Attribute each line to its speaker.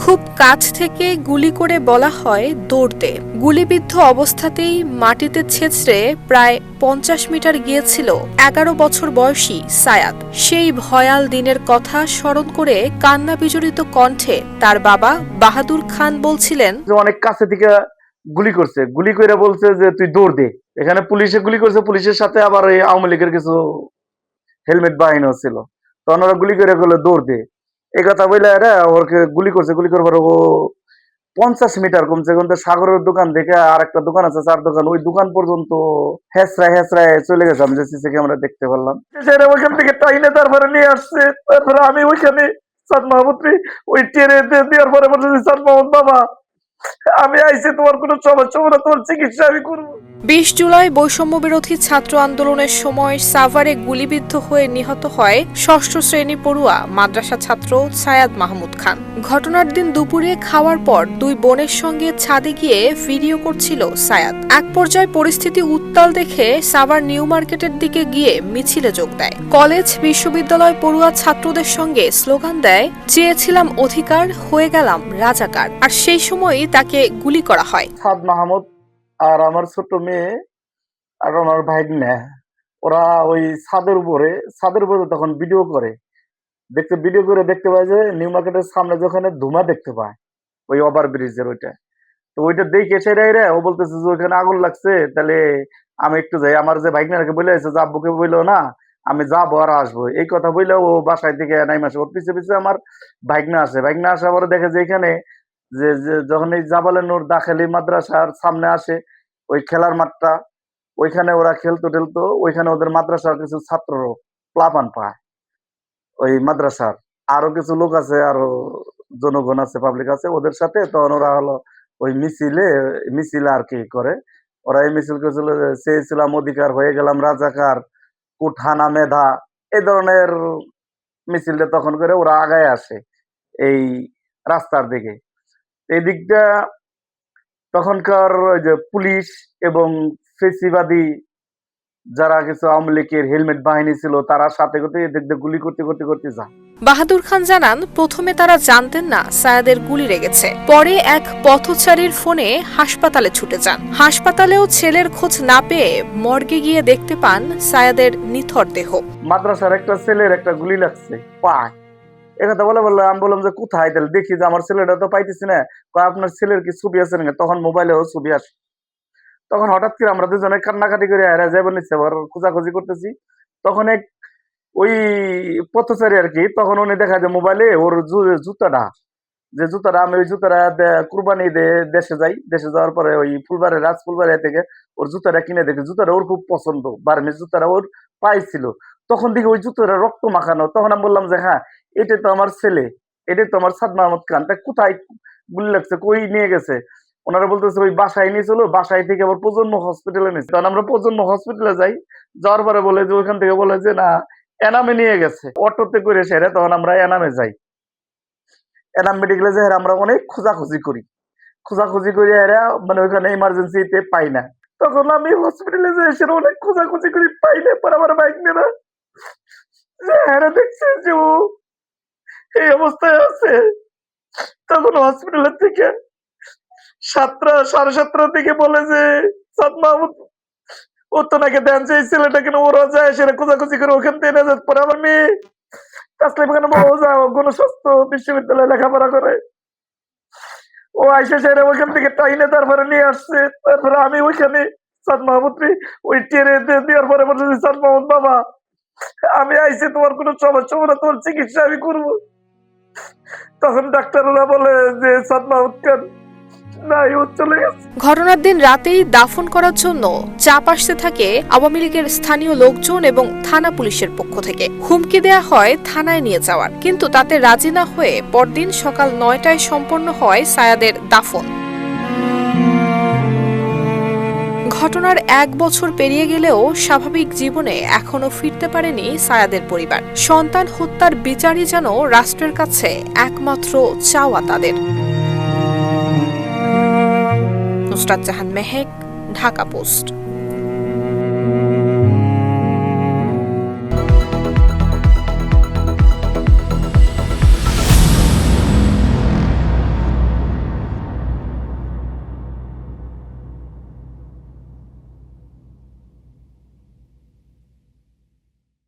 Speaker 1: খুব কাছ থেকে গুলি করে বলা হয় দৌড় দে। গুলিবিদ্ধ অবস্থাতেই মাটিতে ছেঁচড়ে প্রায় 50 মিটার গিয়েছিল 11 বছর বয়সী সায়াদ। সেই ভয়াল দিনের কথা স্মরণ করে কান্না বিজড়িত কণ্ঠে তার বাবা বাহাদুর খান বলছিলেন,
Speaker 2: অনেক কাছে থেকে গুলি করছে, গুলি করে বলছে যে তুই দৌড় দে। এখানে পুলিশে গুলি করছে, পুলিশের সাথে আবার ওই আওয়ামী লীগের কিছু হেলমেট বাহিনীও ছিল। তখন ওরা গুলি করে বলে দৌড় দে। এই কথা বলে এরা ওকে গুলি করছে, গুলি করবার ও 50 মিটার কমছে কমতে সাগরের দোকান থেকে আর একটা দোকান আছে, চার দোকান, ওই দোকান পর্যন্ত হেসরায় হেসরায় চলে গেছে। আমি যে সিসি ক্যামেরা দেখতে পারলাম, সেটা ওইখান থেকে টাইনে তারপরে নিয়ে আসছে। তারপরে আমি ওইখানে সাদ মাহমুদ ওই টেনে দেওয়ার পরে বলছি, সাদ মাহমুদ বাবা আমি আইছি, তোমার কোনো সমস্যা হবে না, তোমার চিকিৎসা আমি করবো।
Speaker 1: 20 জুলাই বৈষম্য বিরোধী ছাত্র আন্দোলনের সময় সাভারে গুলিবিদ্ধ হয়ে নিহত হয় 6ষ্ঠ শ্রেণী পড়ুয়া মাদ্রাসা ছাত্র সায়াদ মাহমুদ খান। ঘটনার দিন দুপুরে খাওয়ার পর দুই বোনের সঙ্গে ছাদে গিয়ে ভিডিও করছিল সায়াদ। এক পর্যায়ে পরিস্থিতি উত্তাল দেখে সাভার নিউ মার্কেটের দিকে গিয়ে মিছিলে যোগ দেয়। কলেজ বিশ্ববিদ্যালয় পড়ুয়া ছাত্রদের সঙ্গে স্লোগান দেয়, চেয়েছিলাম অধিকার, হয়ে গেলাম রাজাকার। আর সেই সময়ই তাকে গুলি করা হয়।
Speaker 2: সাদ মাহমুদ আর আমার ছোট মেয়ে আর আমার ভাইগনা, ওরা ওই ছাদের উপরে তখন ভিডিও করে দেখতে পায় যে নিউ মার্কেটের সামনে যখন ধুমা দেখতে পায় ওই ওভার ব্রিজের ওইটা, তো ওইটা দেখে সেটাই রে ও বলতেছে যে ওইখানে আগুন লাগছে, তাহলে আমি একটু যাই। আমার যে ভাইগনাকে বলে আছে যে আব্বুকে বললো না আমি যাবো আর আসবো, এই কথা বললে ও বাসায় থেকে নাইম আসে। ওর পিছে পিছে আমার ভাইগনা আসে পরে দেখে যে এখানে যে যখন এই জাবালে নূর দাখিলি মাদ্রাসার সামনে আসে ওই খেলার মাঠটা, ওইখানে ওরা খেলতো, ওইখানে ওদের মাদ্রাসার কিছু ছাত্র প্লাপান পায়, ওই মাদ্রাসার আরো কিছু লোক আছে, আরো জনগণ আছে, পাবলিক আছে, ওদের সাথে তখন ওরা হলো ওই মিছিল আর কি করে। ওরা এই মিছিল করেছিল, চেয়েছিলাম অধিকার, হয়ে গেলাম রাজাকার, কুঠানা মেধা, এই ধরনের মিছিলটা তখন করে ওরা আগায় আসে এই রাস্তার দিকে। এই দিকটা তখনকার ওই যে পুলিশ এবং ফেসিবাদী যারা কিছু আওয়ামী লীগের হেলমেট বাহিনী ছিল, তারা সাথে করতে গুলি করতে যায়।
Speaker 1: বাহাদুর খান জানান, প্রথমে তারা জানতেন না সায়াদের গুলি লেগেছে। পরে এক পথচারীর ফোনে হাসপাতালে ছুটে যান। হাসপাতালেও ছেলের খোঁজ না পেয়ে মর্গে গিয়ে দেখতে পান সায়াদের নিথর দেহ।
Speaker 2: মাদ্রাসার একটা ছেলের একটা গুলি লাগছে পায়, একথা বলে আমি বললাম যে কোথায়, তাহলে দেখি যে আমার ছেলেটা তো পাইতেছি না। আপনার ছেলের কি ছবি আছে না? তখন মোবাইলেও ছবি আসে। তখন হঠাৎ করে আমরা দুজনে কান্নাকাটি করে হারা যাই বলেছি, আবার খোঁজাখুঁজি করতেছি। তখন এক ওই পথচারী আর কি, তখন উনি দেখা যায় মোবাইলে ওর জুতাটা আমি ওই জুতাটা কুরবানি দেশে যাওয়ার পরে ওই রাজফুলবাড়ি থেকে ওর জুতাটা কিনে দেখি, জুতাটা ওর খুব পছন্দ, বার্মিজ জুতাটা ওর পাইছিল। তখন দেখি ওই জুতাটা রক্ত মাখানো। তখন আমি বললাম যে হ্যাঁ, এটা তো আমার ছেলে, এটা তো আমার সাদ মাহমুদ খান, তা কোথায় গুলি লাগছে, কই নিয়ে গেছে? ওনারা বলতেছে ওই বাসায় নিয়েছিল, বাসায় থেকে আবার প্রজন্ম হসপিটালে নিয়েছে। তখন আমরা প্রজন্ম হসপিটালে যাওয়ার পরে বলে যে ওইখান থেকে বলে যে না, এনামে নিয়ে গেছে অটোতে করে সেরে। তখন আমরা এনামে যাই, এনাম মেডিকেলে যাই, আমরা অনেক খোঁজাখুঁজি করি এরা মানে ওইখানে ইমার্জেন্সিতে পাই না। তখন আমি হসপিটালে যাই, এসে অনেক খোঁজাখুঁজি করি, পাই না। পরে আমার বাইক নিয়ে এরা দেখছে যে ও এই অবস্থায় আছে। তখন হসপিটালের থেকে 7:30 দিকে বলে যে সাদ মাহমুদ ও তো নাকি দেন যে ছেলেটা কেন ওরা যায়, সেটা খোঁজাখুঁজি করে ওখান থেকে নিয়ে যায়। পরে আমার মেয়ে তাসলিম খান গণস্বাস্থ্য বিশ্ববিদ্যালয়ে লেখাপড়া করে, ও আইসে সেরে ওইখান থেকে টাইনে তারপরে নিয়ে আসছে। তারপরে আমি ওইখানে সাদ মাহমুদ ওই টেনে দেওয়ার পরে বলছি, সাদ মাহমুদ বাবা আমি আইসি, তোমার কোনো সমস্যা হবে না, তোমার চিকিৎসা আমি করবো। তখন ডাক্তাররা বলে যে সাদ মাহমুদ খান
Speaker 1: ঘটনার দিন রাতেই দাফন করার জন্য চাপ আসতে থাকে আওয়ামী লীগের স্থানীয় লোকজন এবং থানা পুলিশের পক্ষ থেকে। হুমকি দেয়া হয় থানায় নিয়ে যাওয়ার, কিন্তু তাতে রাজি না হয়ে পরদিন সকাল 9টায় সম্পন্ন হয় সায়াদের দাফন। ঘটনার 1 বছর পেরিয়ে গেলেও স্বাভাবিক জীবনে এখনো ফিরতে পারেনি সায়াদের পরিবার। সন্তান হত্যার বিচারই যেন রাষ্ট্রের কাছে একমাত্র চাওয়া তাদের। নুসরাত জাহান মেহেক, ঢাকা পোস্ট।